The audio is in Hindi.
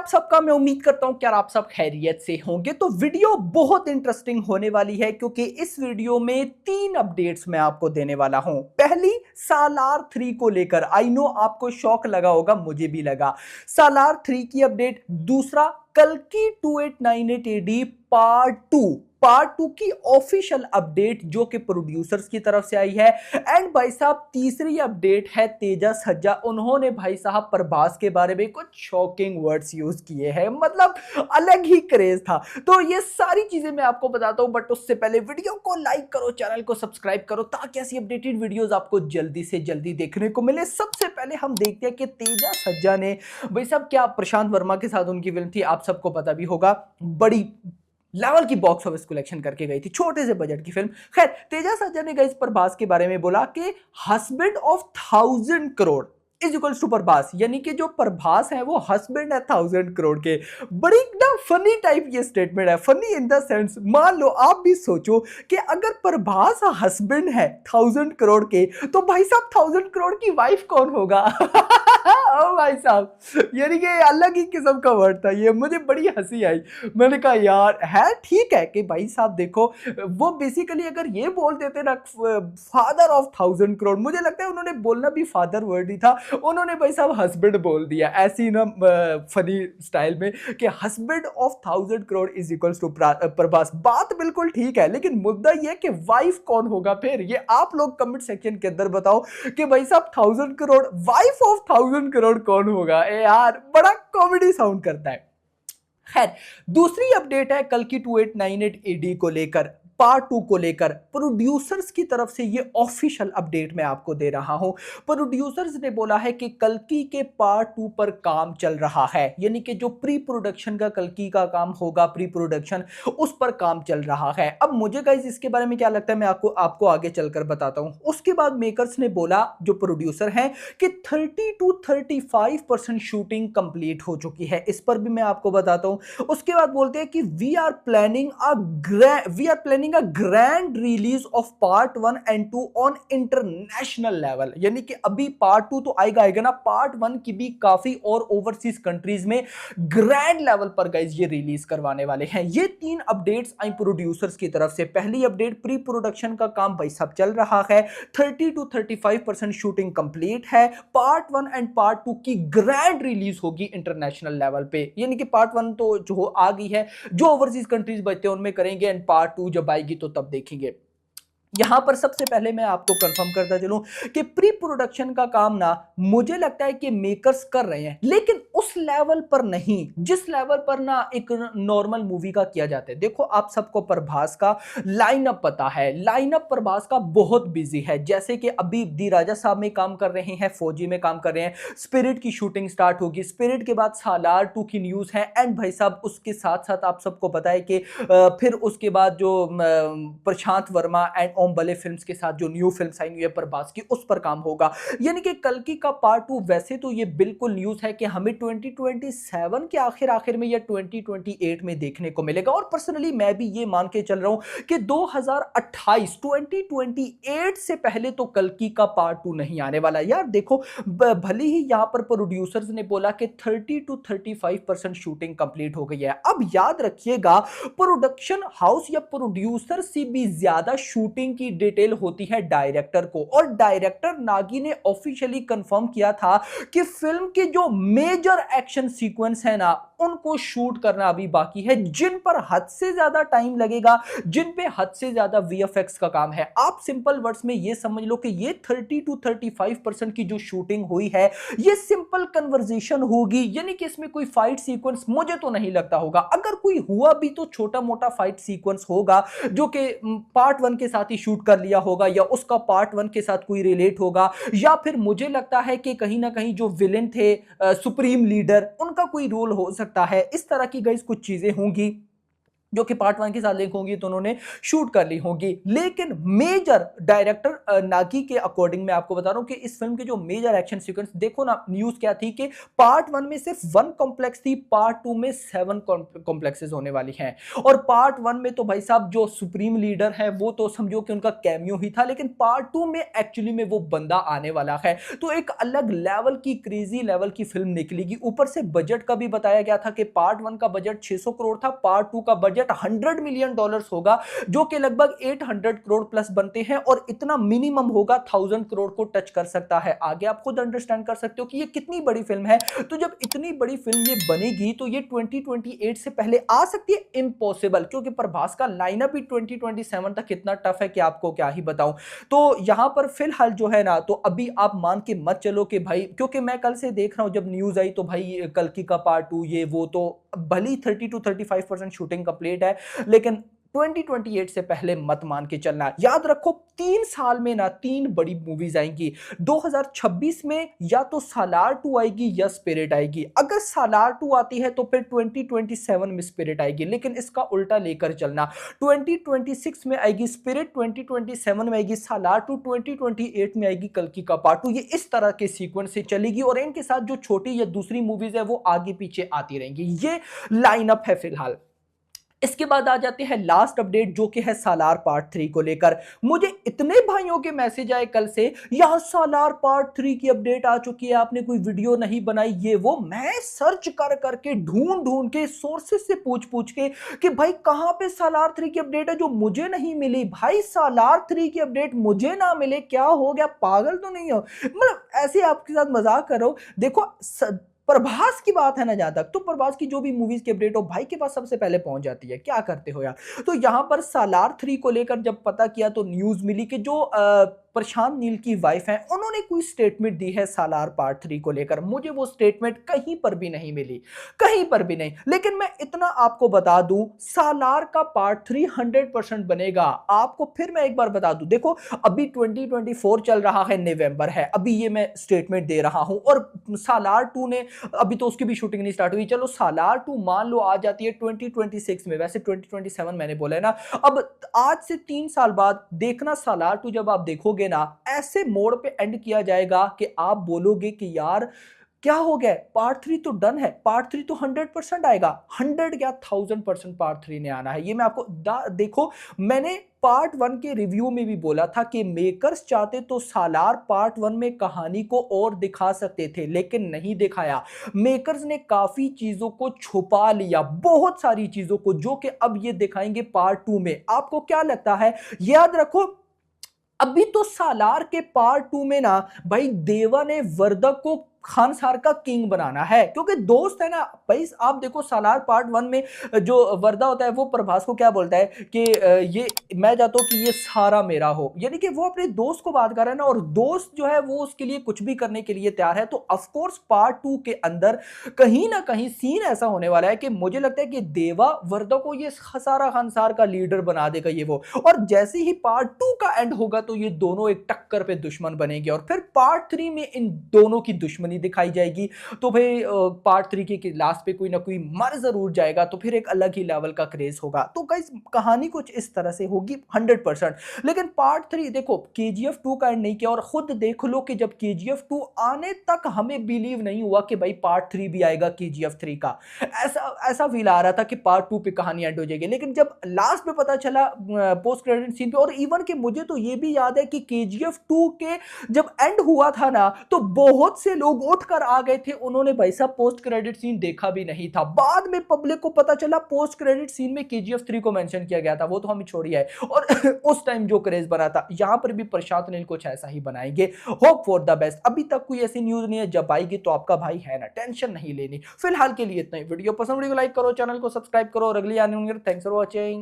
आप सबका मैं उम्मीद करता हूं कि यार आप सब खैरियत से होंगे। तो वीडियो बहुत इंटरेस्टिंग होने वाली है क्योंकि इस वीडियो में 3 अपडेट्स मैं आपको देने वाला हूं। पहली, सालार 3 को लेकर। आई नो आपको शौक लगा होगा, मुझे भी लगा। सालार 3 की अपडेट। दूसरा, कल्कि 2898 एडी पार्ट 2 की ऑफिशियल अपडेट जो कि प्रोड्यूसर्स की तरफ से आई है। एंड भाई साहब तीसरी अपडेट है तेजा सज्जा। उन्होंने भाई साहब प्रभास के बारे में कुछ शॉकिंग वर्ड्स यूज किए हैं, मतलब अलग ही क्रेज था। तो ये सारी चीजें मैं आपको बताता हूं, बट उससे पहले वीडियो को लाइक करो, चैनल को सब्सक्राइब करो ताकि ऐसी अपडेटेड वीडियोस आपको जल्दी से जल्दी देखने को मिले। सबसे पहले हम देखते हैं कि तेजा सज्जा ने भाई साहब क्या प्रशांत वर्मा के साथ उनकी फिल्म थी, आप सबको पता भी होगा, बड़ी लेवल की बॉक्स ऑफिस कलेक्शन करके गई थी, छोटे से बजट की फिल्म। खैर, तेजा सज्जा ने गाइस प्रभास के बारे में बोला कि husband of 1000 crore is equals to Prabhas, यानी कि जो प्रभास है वो हस्बैंड है 1000 करोड़ के। बड़ी ना फनी टाइप ये स्टेटमेंट है। फनी इन द सेंस, मान लो आप भी सोचो कि अगर प्रभास हस्बैंड है 1000 करोड़ के, तो भाई साहब 1000 करोड़ की वाइफ कौन होगा? ओ भाई साहब, यानी कि अलग ही किस्म का वर्ड था ये, मुझे बड़ी हंसी आई। मैंने कहा यार है ठीक है कि भाई साहब देखो, वो बेसिकली अगर ये बोल देते ना फादर ऑफ 1000 करोड़, मुझे लगता है उन्होंने बोलना भी फादर वर्ड ही था, उन्होंने भाई साहब हस्बैंड बोल दिया ऐसी ना फनी स्टाइल में कि husband of 1000 crore is equals to Prabhas. बात बिल्कुल ठीक है, लेकिन मुद्दा ये कि वाइफ कौन होगा फिर, ये आप लोग कमेंट सेक्शन के अंदर बताओ कि भाई साहब 1000 करोड़, वाइफ ऑफ 1000 करोड़ कौन होगा? ए यार, बड़ा कॉमेडी साउंड करता है। खैर, दूसरी अपडेट है कल की 2898 एडी को लेकर, पार्ट 2 को लेकर। प्रोड्यूसर्स की तरफ से ये ऑफिशियल अपडेट मैं आपको दे रहा हूं। प्रोड्यूसर्स ने बोला है कि कल्कि के पार्ट 2 पर काम चल रहा है, यानी कि जो प्री प्रोडक्शन का कल्कि का काम होगा, प्री प्रोडक्शन, उस पर काम चल रहा है। अब मुझे गाइस इसके बारे में क्या लगता है मैं आपको आगे चलकर बताता हूं। उसके बाद मेकर्स ने बोला, जो प्रोड्यूसर हैं, कि 30 to 35% शूटिंग कंप्लीट हो चुकी है, इस पर भी मैं आपको बताता हूं। उसके बाद बोलते हैं कि we are planning a grand release of part 1 and 2 on international level, यानी कि अभी पार्ट 2 तो आएगा ना, पार्ट 1 की भी काफी और ओवरसीज कंट्रीज में ग्रैंड लेवल पर गाइस ये रिलीज करवाने वाले हैं। ये 3 अपडेट्स आई प्रोड्यूसर्स की तरफ से। पहली अपडेट, प्री प्रोडक्शन का काम भाई सब चल रहा है, 30 to 35% शूटिंग कंप्लीट है, पार्ट 1 एंड पार्ट 2 की ग्रैंड रिलीज होगी इंटरनेशनल लेवल पे, यानी कि पार्ट 1 तो जो आ गई है, जो ओवरसीज कंट्रीज बचते हैं उनमें करेंगे, एंड पार्ट 2 जब आएगी तो तब देखेंगे। यहां पर सबसे पहले मैं आपको कंफर्म करता चलूं कि प्री प्रोडक्शन का काम ना मुझे लगता है कि मेकर्स कर रहे हैं, लेकिन उस लेवल पर नहीं जिस लेवल पर ना एक नॉर्मल मूवी का किया जाता है। देखो, आप सबको प्रभास का लाइनअप पता है, लाइनअप प्रभास का बहुत बिजी है। जैसे कि अभी दी राजा साहब में काम कर रहे हैं, फौजी में काम कर रहे हैं, स्पिरिट की शूटिंग स्टार्ट होगी, स्पिरिट के बाद सालार 2 की न्यूज है, एंड भाई साहब उसके साथ साथ आप सबको पता है कि फिर उसके बाद जो प्रशांत वर्मा एंड ओम बले फिल्म्स के साथ जो न्यू फिल्म आई हुई है प्रभास की, उस पर काम होगा। यानी कि कल्कि का पार्ट 2 वैसे तो ये बिल्कुल न्यूज है कि हमें 2027 के आखिर में या 2028 में देखने को मिलेगा। और पर्सनली मैं भी ये मान के चल रहा हूं कि 2028 से पहले तो कल्कि का पार्ट 2 नहीं आने वाला। यार देखो, भले ही यहां पर प्रोड्यूसर्स ने बोला कि 30 to 35% शूटिंग कंप्लीट हो गई है, अब याद रखिएगा प्रोडक्शन हाउस या प्रोड्यूसर से भी ज्यादा शूटिंग की डिटेल होती है डायरेक्टर को। और डायरेक्टर नागी ने ऑफिशियली कंफर्म किया था कि फिल्म के जो मेजर एक्शन सीक्वेंस है ना, उनको शूट करना अभी बाकी है, जिन पर हद से ज्यादा टाइम लगेगा, जिन पे हद से ज्यादा वीएफएक्स का काम है। आप सिंपल वर्ड्स में ये समझ लो कि ये 30 to 35% की जो शूटिंग हुई है, ये सिंपल कन्वर्सेशन होगी, यानी कि इसमें कोई फाइट सीक्वेंस मुझे तो नहीं लगता होगा। अगर कोई हुआ भी तो छोटा मोटा फाइट सीक्वेंस होगा जो कि पार्ट 1 के साथ ही शूट कर लिया होगा, या उसका पार्ट 1 के साथ कोई रिलेट होगा, या फिर मुझे लगता है कि कहीं ना कहीं जो विलेन थे, सुप्रीम लीडर, उनका कोई रोल हो सकता है। इस तरह की गाइस कुछ चीजें होंगी। जो कि पार्ट 1 के साथ लिंक होंगी तो उन्होंने शूट कर ली होंगी। लेकिन मेजर डायरेक्टर नागी के अकॉर्डिंग मैं आपको बता रहा हूं कि इस फिल्म के जो मेजर एक्शन सीक्वेंस, देखो ना न्यूज क्या थी कि पार्ट 1 में सिर्फ 1 कॉम्प्लेक्स थी, पार्ट 2 में 7 कॉम्प्लेक्सेस होने वाली हैं। और पार्ट 1 में तो भाई साहब जो सुप्रीम लीडर है वो तो समझो कि उनका कैमियो ही था, लेकिन पार्ट 2 में एक्चुअली में वो बंदा आने वाला है। तो एक अलग लेवल की, क्रेजी लेवल की फिल्म निकलेगी। ऊपर से बजट का भी बताया गया था कि पार्ट 1 का बजट 600 करोड़ था, पार्ट 2 का बजट $100 मिलियन होगा, जो कि लगभग 800 करोड़ प्लस बनते हैं। और इतना मिनिमम होगा 1000 करोड़ को टच कर सकता है। आगे आप खुद अंडरस्टैंड कर सकते हो कि ये कितनी बड़ी फिल्म है। तो जब इतनी बड़ी फिल्म ये बनेगी तो ये 2028 से पहले आ सकती है? इम्पॉसिबल, क्योंकि प्रभास का लाइनअप ही 2027 तक इतना टफ है कि आपको क्या ही बताऊं। तो यहां पर फिलहाल जो है ना, तो अभी आप मान के मत चलो कि भाई, क्योंकि मैं कल से देख रहा हूं, जब न्यूज आई तो भाई कल्कि का पार्ट 2 ये वो, तो भली 30 to 35% शूटिंग कंप्लीट है, लेकिन 2028 से पहले मत मान के चलना। याद रखो 3 साल में ना 3 बड़ी मूवीज आएंगी। 2026 में या तो सालार 2 आएगी या स्पिरिट आएगी। अगर सालार 2 आती है तो फिर 2027 में स्पिरिट आएगी, लेकिन इसका उल्टा लेकर चलना। 2026 में आएगी स्पिरिट, 2027 में आएगी सालार 2, 2028 में आएगी कल्कि का पार्ट 2। ये इस तरह के सीक्वेंस से चलेगी और इनके साथ जो छोटी या दूसरी मूवीज है वो आगे पीछे आती रहेंगी। ये लाइनअप है फिलहाल। इसके बाद आ जाते हैं लास्ट अपडेट, जो कि है सालार पार्ट 3 को लेकर। मुझे इतने भाइयों के मैसेज आए कल से, यहां सालार पार्ट 3 की अपडेट आ चुकी है, आपने कोई वीडियो नहीं बनाई, ये वो। मैं सर्च कर करके, ढूंढ ढूंढ के, सोर्सेस से पूछ पूछ के कि भाई कहां पे सालार 3 की अपडेट है जो मुझे नहीं मिली। भाई सालार 3 की अपडेट मुझे ना मिले, क्या हो गया? पागल तो नहीं हो? मतलब ऐसे आपके साथ मजाक करो। देखो प्रभास की बात है ना, जहां तक तो प्रभास की जो भी मूवीज की अपडेट हो भाई के पास सबसे पहले पहुंच जाती है। क्या करते हो यार? तो यहां पर सालार 3 को लेकर जब पता किया तो न्यूज मिली कि जो प्रशांत नील की वाइफ है उन्होंने कोई स्टेटमेंट दी है सालार पार्ट 3 को लेकर। मुझे वो स्टेटमेंट कहीं पर भी नहीं मिली, कहीं पर भी नहीं। लेकिन मैं इतना आपको बता दूं, सालार का पार्ट 3 100% बनेगा। आपको फिर मैं एक बार बता दूं, देखो अभी 2024 चल रहा है, नवंबर है, अभी ये मैं स्टेटमेंट दे रहा हूं, और सालार 2 ने अभी तो उसकी भी शूटिंग नहीं स्टार्ट हुई। चलो सालार 2 मान लो आ जाती है 2026 में, वैसे 2027 मैंने बोला है ना। अब आज से 3 साल बाद देखना, सालार 2 जब आप देखोगे ना, ऐसे मोड़ पे एंड किया जाएगा कि आप बोलोगे कि यार क्या हो गया, पार्ट 3 तो डन है, पार्ट 3 तो 100% आएगा। 100 या 1000% पार्ट 3 ने आना है, ये मैं आपको देखो मैंने पार्ट 1 के रिव्यू में भी बोला था कि मेकर्स चाहते तो सालार पार्ट 1 में कहानी को और दिखा सकते थे, लेकिन नहीं दिखाया। मेकर्स ने काफी चीजों को छुपा लिया, बहुत सारी चीजों को, जो कि अब ये दिखाएंगे पार्ट 2 में। आपको क्या लगता है? याद रखो अभी तो सालार के पार्ट 2 में ना भाई देवा ने वर्दक को खानसार का किंग बनाना है, क्योंकि दोस्त है ना भाई। आप देखो सालार पार्ट 1 में जो वर्दा होता है वो प्रभास को क्या बोलता है कि ये मैं चाहता हूं कि ये सारा मेरा हो, यानी कि वो अपने दोस्त को बात कर रहा है ना, और दोस्त जो है वो उसके लिए कुछ भी करने के लिए तैयार है। तो ऑफ कोर्स पार्ट 2 के अंदर कहीं ना कहीं सीन ऐसा होने वाला है कि मुझे लगता है कि देवा वर्दा को ये सारा खानसार का लीडर बना देगा ये वो। और जैसे ही पार्ट 2 का एंड होगा तो ये दोनों एक टक्कर पे दुश्मन बनेंगे, और फिर पार्ट 3 में इन दोनों की दुश्मनी दिखाई जाएगी। तो भाई पार्ट 3 के लास्ट पे कोई ना कोई मर जरूर जाएगा, तो फिर एक अलग ही लेवल का क्रेज होगा। तो गाइस कहानी कुछ इस तरह से होगी 100%। लेकिन पार्ट 3 देखो KGF 2 का एंड नहीं किया, और खुद देख लो कि जब KGF 2 आने तक हमें बिलीव नहीं हुआ कि भाई पार्ट 3 भी आएगा KGF 3 का। ऐसा फील आ रहा था कि पार्ट 2 पे कहानी एंड हो जाएगी, लेकिन जब लास्ट में पता चला पोस्ट क्रेडिट सीन पे, और इवन कि मुझे तो ये भी याद है कि KGF 2 के जब एंड हुआ था ना, तो बहुत से लोग उठकर आ गए थे, उन्होंने भाई साहब पोस्ट क्रेडिट सीन देखा भी नहीं था। बाद में पब्लिक को पता चला पोस्ट क्रेडिट सीन में KGF 3 को मेंशन किया गया था, वो तो हमें छोड़ी है। और उस टाइम जो क्रेज बना था, यहां पर भी प्रशांत नील कुछ ऐसा ही बनाएंगे। Hope for the best. अभी तक कोई ऐसी न्यूज नहीं है, जब आएगी तो आपका भाई है ना, टेंशन नहीं लेनी। फिलहाल के लिए इतना ही। वीडियो पसंद, वीडियो को लाइक करो, चैनल को सब्सक्राइब करो, और अगली आने होंगे। Thanks for watching.